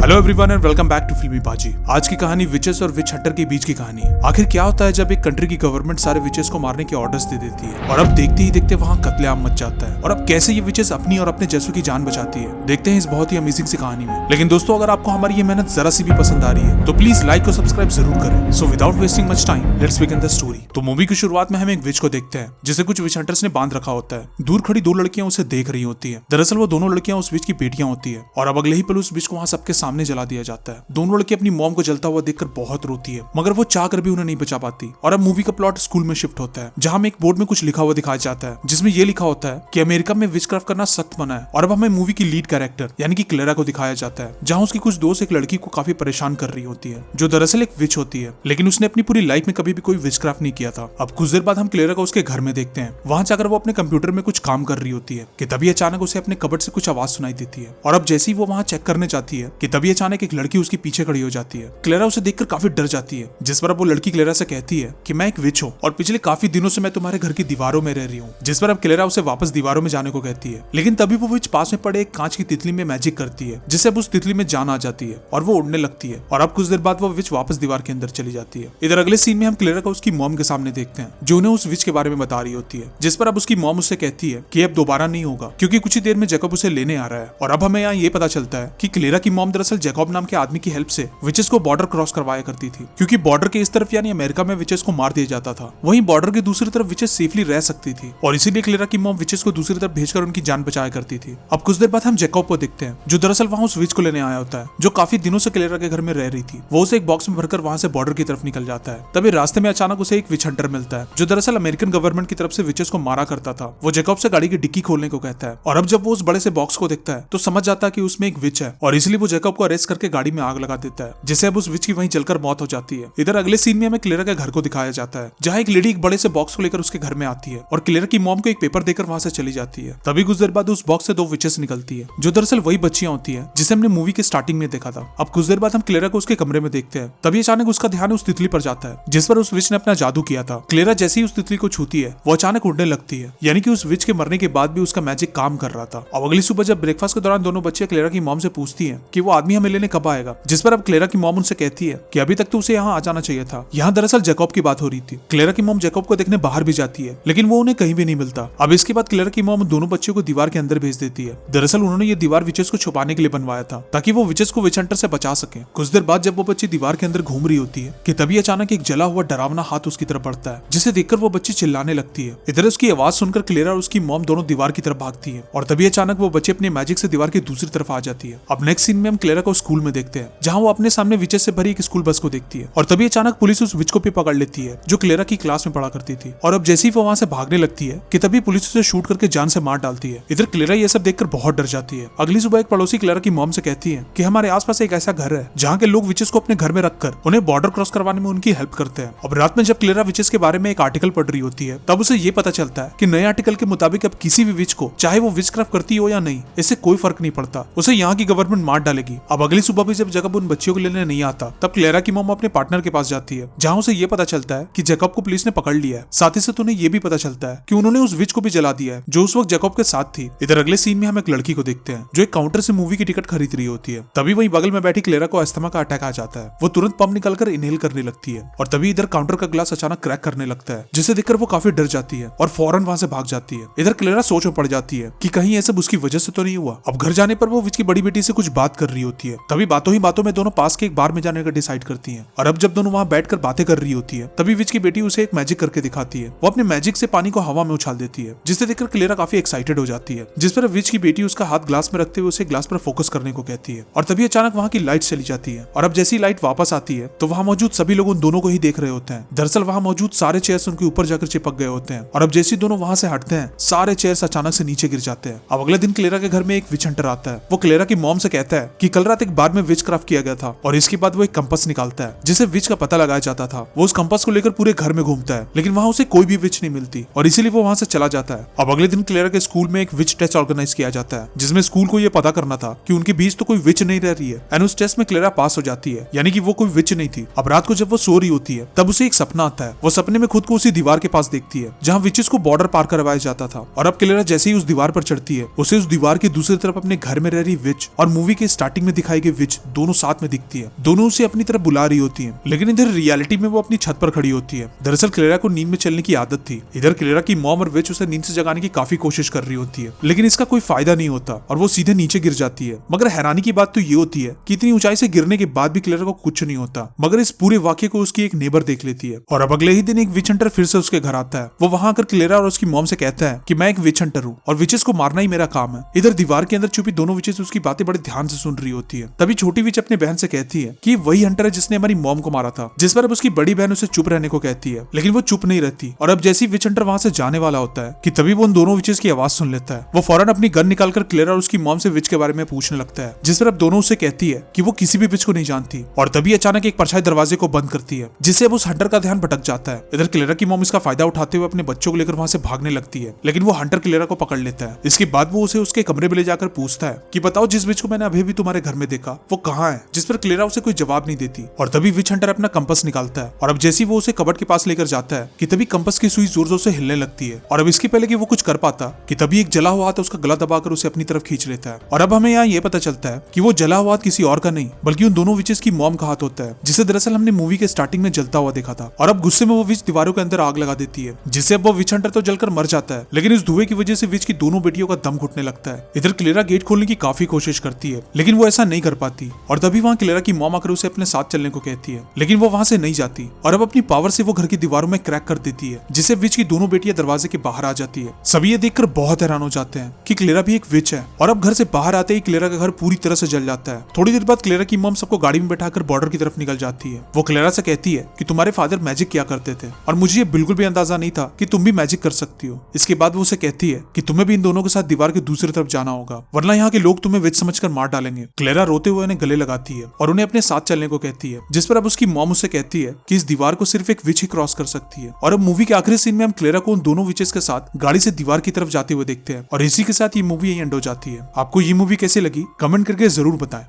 Hello everyone and welcome back to Filmi Baazi. आज की कहानी विचेस और विच हंटर के बीच की कहानी है। आखिर क्या होता है जब एक कंट्री की गवर्नमेंट सारे विचेस को मारने के ऑर्डर्स दे देती है और अब देखते ही देखते वहाँ कत्लेआम मच जाता है और अब कैसे ये विचेस अपनी और अपने जैसों की जान बचाती है, देखते हैं इस बहुत ही अमेजिंग सी कहानी में। लेकिन दोस्तों, अगर आपको हमारी ये मेहनत जरा सी भी पसंद आ रही है तो प्लीज लाइक और सब्सक्राइब जरूर करें। So without wasting much time let's begin the story. तो मूवी की शुरुआत में हम एक विच को देखते हैं जिसे कुछ विच हंटर्स ने बांध रखा होता है। दूर खड़ी दो लड़कियां उसे देख रही होती है। दरअसल वो दोनों लड़कियां उस विच की बेटियां होती है और अब अगले ही पल उस विच को वहां सबके सामने जला दिया जाता है। दोनों लड़की अपनी मॉम को जलता हुआ देखकर बहुत रोती है, मगर वो चाह कर भी उन्हें नहीं बचा पाती। और अब मूवी का प्लॉट स्कूल में शिफ्ट होता है जहां में एक बोर्ड में कुछ लिखा हुआ दिखाया जाता है जिसमें ये लिखा होता है कि अमेरिका में विचक्राफ्ट करना सख्त मना है। और अब हमें मूवी की लीड कैरेक्टर यानी कि क्लेरा को दिखाया जाता है जहां उसकी कुछ दोस्त एक लड़की को काफी परेशान कर रही होती है जो दरअसल एक विच होती है, लेकिन उसने अपनी पूरी लाइफ में कभी भी कोई विचक्राफ्ट नहीं किया था। अब कुछ देर बाद हम क्लेरा को उसके घर में देखते हैं। वहां जाकर वो अपने कंप्यूटर में कुछ काम कर रही होती है कि तभी अचानक उसे अपने कबर्ड से कुछ आवाज सुनाई देती है। और अब जैसे ही वो वहां चेक करने जाती है कि तभी अचानक एक लड़की उसके पीछे खड़ी हो जाती है। क्लेरा उसे देखकर काफी डर जाती है, जिस पर अब वो लड़की क्लेरा से कहती है कि मैं एक विच हूँ और पिछले काफी दिनों से मैं तुम्हारे घर की दीवारों में रह रही हूँ। जिस पर अब क्लेरा उसे वापस दीवारों में जाने को कहती है, लेकिन तभी वो विच पास में पड़े एक कांच की तितली में मैजिक करती है जिससे अब उस तितली में जान आ जाती है और वो उड़ने लगती है। और अब कुछ देर बाद वो विच वापस दीवार के अंदर चली जाती है। इधर अगले सीन में हम क्लेरा को उसकी मॉम के सामने देखते हैं जो उन्हें उस विच के बारे में बता रही होती है, जिस पर अब उसकी मॉम उससे कहती है कि अब दोबारा नहीं होगा क्योंकि कुछ ही देर में जैकब उसे लेने आ रहा है। और अब हमें यहाँ ये पता चलता है कि क्लेरा की मॉम दरअसल जैकब नाम के आदमी की हेल्प से विचेस को बॉर्डर क्रॉस करवाया करती थी, क्योंकि बॉर्डर के इस तरफ यानी अमेरिका में विचेस को मार दिया जाता था, वहीं बॉर्डर की दूसरी तरफ विचेस सेफली रह सकती थी और इसीलिए क्लेरा की मॉम विचेस को दूसरी तरफ भेजकर उनकी जान बचाया करती थी। अब कुछ देर बाद हम जैकब को देखते हैं जो दरअसल वहां उस विच को लेने आया होता है जो काफी दिनों से क्लेरा के घर में रह रही थी। वो उसे एक बॉक्स में भरकर वहां से बॉर्डर की तरफ निकल जाता है। तभी रास्ते में अचानक उसे एक विच हंटर मिलता है जो दरअसल अमेरिकन गवर्नमेंट की तरफ से विचेस को मारा करता था। वो जैकब से गाड़ी की डिक्की खोलने को कहता है और अब जब वो उस बड़े से बॉक्स को देखता है तो समझ जाता है कि उसमें एक विच है और इसलिए वो जैकब को अरेस्ट करके गाड़ी में आग लगा देता है, जिससे अब उस विच की वहीं जलकर मौत हो जाती है। इधर अगले सीन में हमें क्लेरा के घर को दिखाया जाता है जहाँ एक लेडी एक बड़े से बॉक्स को लेकर उसके घर में आती है और क्लेरा की मॉम को एक पेपर देकर वहां से चली जाती है। तभी कुछ देर बाद उस बॉक्स से दो विचेस निकलती है जो दरअसल वही बच्चियां होती है जिसे हमने मूवी के स्टार्टिंग में देखा था। अब कुछ देर बाद हम क्लेरा को उसके कमरे में देखते हैं। तभी अचानक उसका ध्यान उस तितली पर जाता है जिस पर उस विच ने अपना जादू किया था। क्लेरा जैसे ही उस तितली को छूती है वो अचानक उड़ने लगती है, यानी कि उस विच के मरने के बाद भी उसका मैजिक काम कर रहा था। अब अगली सुबह जब ब्रेकफास्ट के दौरान दोनों बच्चे क्लेरा की मॉम से पूछती है कि वो आदमी हमें लेने कब आएगा, जिस पर अब क्लेरा की मॉम उनसे कहती है कि अभी तक तो उसे यहाँ आ जाना चाहिए था। यहाँ दरअसल जैकब की बात हो रही थी। क्लेरा की मॉम जैकब को देखने बाहर भी जाती है लेकिन वो उन्हें कहीं भी नहीं मिलता। अब इसके बाद क्लेरा की मॉम दोनों बच्चों को दीवार के अंदर भेज देती है। दरअसल उन्होंने ये दीवार विचेस को छुपाने के लिए बनवाया था ताकि वो विचेस को विच हंटर से बचा सके। कुछ देर बाद जब वो बच्ची दीवार के अंदर घूम रही होती है कि तभी अचानक एक जला हुआ डरावना हाथ उसकी तरफ बढ़ता है जिसे देखकर वो बच्ची चिल्लाने लगती है। इधर उसकी आवाज सुनकर क्लेरा और उसकी मॉम दोनों दीवार की तरफ भागती है और तभी अचानक वो बच्ची अपने मैजिक से दीवार की दूसरी तरफ आ जाती है। अब नेक्स्ट सीन में हम क्लेरा को स्कूल में देखते हैं जहाँ वो अपने सामने विचेस से भरी एक स्कूल बस को देखती है और तभी अचानक पुलिस उस विच को भी पकड़ लेती है जो क्लेरा की क्लास में पढ़ा करती थी। और अब जैसे ही वो वहां से भागने लगती है कि तभी पुलिस उसे शूट करके जान से मार डालती है। इधर क्लेरा ये सब देखकर बहुत डर जाती है। अगली सुबह एक पड़ोसी क्लेरा की मॉम से कहती है कि हमारे आसपास एक ऐसा घर है जहाँ के लोग विचेस को अपने घर में रखकर उन्हें बॉर्डर क्रॉस करवाने में उनकी हेल्प करते हैं। अब रात में जब क्लेरा विचेस के बारे में एक आर्टिकल पढ़ रही होती है तब उसे ये पता चलता है कि नए आर्टिकल के मुताबिक अब किसी भी विच को चाहे वो विचक्राफ्ट करती हो या नहीं इससे कोई फर्क नहीं पड़ता, उसे यहाँ की गवर्नमेंट मार डालेगी। अब अगली सुबह भी जब जैकब उन बच्चियों को लेने नहीं आता तब क्लेरा की मॉम अपने पार्टनर के पास जाती है जहाँ उसे ये पता चलता है कि जैकब को पुलिस ने पकड़ लिया है। साथ ही साथ उन्हें ये भी पता चलता है कि उन्होंने उस विच को भी जला दिया है जो उस वक्त जैकब के साथ थी। इधर अगले सीन में हम एक लड़की को देखते हैं जो एक काउंटर से मूवी की टिकट खरीद रही होती है। तभी वहीं बगल में बैठी क्लेरा को अस्थमा का अटैक आ जाता है। वो तुरंत पंप निकालकर इनहेल करने लगती है और तभी इधर काउंटर का ग्लास अचानक क्रैक करने लगता है जिसे देखकर वो काफी डर जाती है और फौरन वहां से भाग जाती है। इधर क्लेरा सोच में पड़ जाती है कि कहीं ऐसा उसकी वजह से तो नहीं हुआ। अब घर जाने पर वो विच की बड़ी बेटी से कुछ बात कर रही होती है। तभी बातों ही बातों में दोनों पास के एक बार में जाने का डिसाइड करती हैं। और अब जब दोनों वहां बैठकर बातें कर रही होती है तभी विच की बेटी उसे एक मैजिक करके दिखाती है। वो अपने मैजिक से पानी को हवा में उछाल देती है जिसे देखकर क्लेरा काफी एक्साइटेड हो जाती है, जिस पर विच की बेटी उसका हाथ ग्लास में रखते हुए उसे ग्लास पर फोकस करने को कहती है। और तभी अचानक वहां की लाइट चली जाती है और अब जैसी लाइट वापस आती है तो वहां मौजूद सभी लोग उन दोनों को ही देख रहे होते हैं। दरअसल वहां मौजूद सारे चेयर्स उनके ऊपर जाकर चिपक गए होते हैं और अब जैसे दोनों वहां से हटते हैं सारे चेयर्स अचानक से नीचे गिर जाते हैं। अब अगले दिन क्लेरा के घर में एक विच हंटर आता है। वो क्लेरा की मॉम से कहता है कि कल रात एक बार में विच क्राफ्ट किया गया था और इसके बाद वो एक कंपास निकालता है जिसे विच का पता लगाया जाता था। वो उस कंपास को लेकर पूरे घर में घूमता है लेकिन वहां उसे कोई भी विच नहीं मिलती और इसीलिए वो वहां से चला जाता है। अब अगले दिन क्लेरा के स्कूल में एक विच टेस्ट ऑर्गेनाइज किया जाता है जिसमें स्कूल को ये पता करना था कि उनके बीच तो कोई विच नहीं रह रही है एंड उस टेस्ट में क्लेरा पास हो जाती है, यानी कि वो कोई विच नहीं थी। अब रात को जब वो सो रही होती है तब उसे एक सपना आता है। वो सपने में खुद को उसी दीवार के पास देखती है जहाँ विचेस को बॉर्डर पार करवाया जाता था। और अब क्लेरा जैसे ही उस दीवार पर चढ़ती है उसे उस दीवार की दूसरी तरफ अपने घर में रह रही विच और मूवी के स्टार्टिंग में में दिखाई गई विच दोनों साथ में दिखती है, दोनों उसे अपनी तरफ बुला रही होती है, लेकिन इधर रियलिटी में वो अपनी छत पर खड़ी होती है। दरअसल क्लेरा को नींद में चलने की आदत थी। इधर क्लेरा की मॉम और विच उसे नींद से जगाने की काफी कोशिश कर रही होती है, लेकिन इसका कोई फायदा नहीं होता और वो सीधे नीचे गिर जाती है। मगर हैरानी की बात तो ये होती है कि इतनी ऊंचाई से गिरने के बाद भी क्लेरा को कुछ नहीं होता। मगर इस पूरे वाक्य को उसकी एक नेबर देख लेती है और अब अगले ही दिन एक विच हंटर फिर से उसके घर आता है। वो वहां आकर क्लेरा और उसकी मॉम से कहता है कि मैं एक विच हंटर हूँ और विचेस को मारना ही मेरा काम है। इधर दीवार के अंदर छुपी दोनों विचेस उसकी बातें बड़े ध्यान से सुन रही होती है। तभी छोटी विच अपने बहन से कहती है कि वही हंटर है जिसने हमारी मॉम को मारा था, जिस पर अब उसकी बड़ी बहन उसे चुप रहने को कहती है, लेकिन वो चुप नहीं रहती। और अब जैसे ही विच हंटर वहां से जाने वाला होता है कि तभी वो उन दोनों विचेस की आवाज सुन लेता है। वो फौरन अपनी गन निकालकर क्लेरा और उसकी मॉम से विच के बारे में पूछने लगता है, जिस पर अब दोनों उसे कहती है कि वो किसी भी विच को नहीं जानती। और तभी अचानक एक परछाई दरवाजे को बंद करती है, जिससे अब उस हंटर का ध्यान भटक जाता है। इधर क्लेरा की मॉम इसका फायदा उठाते हुए अपने बच्चों को लेकर वहां से भागने लगती है, लेकिन वो हंटर क्लेरा को पकड़ लेता है। इसके बाद वो उसे उसके कमरे में ले जाकर पूछता है कि बताओ जिस विच को मैंने अभी भी तुम्हारे घर में देखा वो कहाँ है, जिस पर क्लेरा उसे कोई जवाब नहीं देती। और तभी विच हंटर अपना कंपास निकालता है और अब जैसे वो उसे कबर्ड के पास लेकर जाता है कि तभी कंपास की सुई जोर जोर से हिलने लगती है। और अब इसके पहले कि वो कुछ कर पाता कि तभी एक जला हुआ हाथ उसका गला दबाकर उसे अपनी तरफ खींच लेता है। और अब हमें यहाँ ये पता चलता है कि वो जला हुआ हाथ किसी और का नहीं बल्कि उन दोनों विचेस की मॉम का हाथ होता है, जिसे दरअसल हमने मूवी के स्टार्टिंग में जलता हुआ देखा था। और अब गुस्से में वो विच दीवारों के अंदर आग लगा देती है, जिससे अब वो विच हंटर तो जलकर मर जाता है, लेकिन इस धुएं की वजह से विच की दोनों बेटियों का दम घुटने लगता है। इधर क्लेरा गेट खोलने की काफी कोशिश करती है, लेकिन वो ऐसा नहीं कर पाती। और तभी वहाँ क्लेरा की मॉम आकर उसे अपने साथ चलने को कहती है, लेकिन वो वहां से नहीं जाती। और अब अपनी पावर से वो घर की दीवारों में क्रैक कर देती है, जिससे विच की दोनों बेटियां दरवाजे के बाहर आ जाती है। सभी ये देखकर बहुत हैरान हो जाते हैं कि क्लेरा भी एक विच है। और अब घर से बाहर आते ही क्लेरा का घर पूरी तरह से जल जाता है। थोड़ी देर बाद क्लेरा की मॉम सबको गाड़ी में बैठाकर बॉर्डर की तरफ निकल जाती है। वो क्लेरा से कहती है कि तुम्हारे फादर मैजिक किया करते थे और मुझे ये बिल्कुल भी अंदाजा नहीं था कि तुम भी मैजिक कर सकती हो। इसके बाद वो उसे कहती है कि तुम्हें भी इन दोनों के साथ दीवार के दूसरी तरफ जाना होगा, वरना यहाँ के लोग तुम्हें विच समझकर मार डालेंगे। क्लेरा रोते हुए उन्हें गले लगाती है और उन्हें अपने साथ चलने को कहती है, जिस पर अब उसकी मॉम उसे कहती है कि इस दीवार को सिर्फ एक विच ही क्रॉस कर सकती है। और अब मूवी के आखिरी सीन में हम क्लेरा को उन दोनों विचेस के साथ गाड़ी से दीवार की तरफ जाते हुए देखते हैं और इसी के साथ ये मूवी यही एंड हो जाती है। आपको ये मूवी कैसे लगी कमेंट करके जरूर बताएं।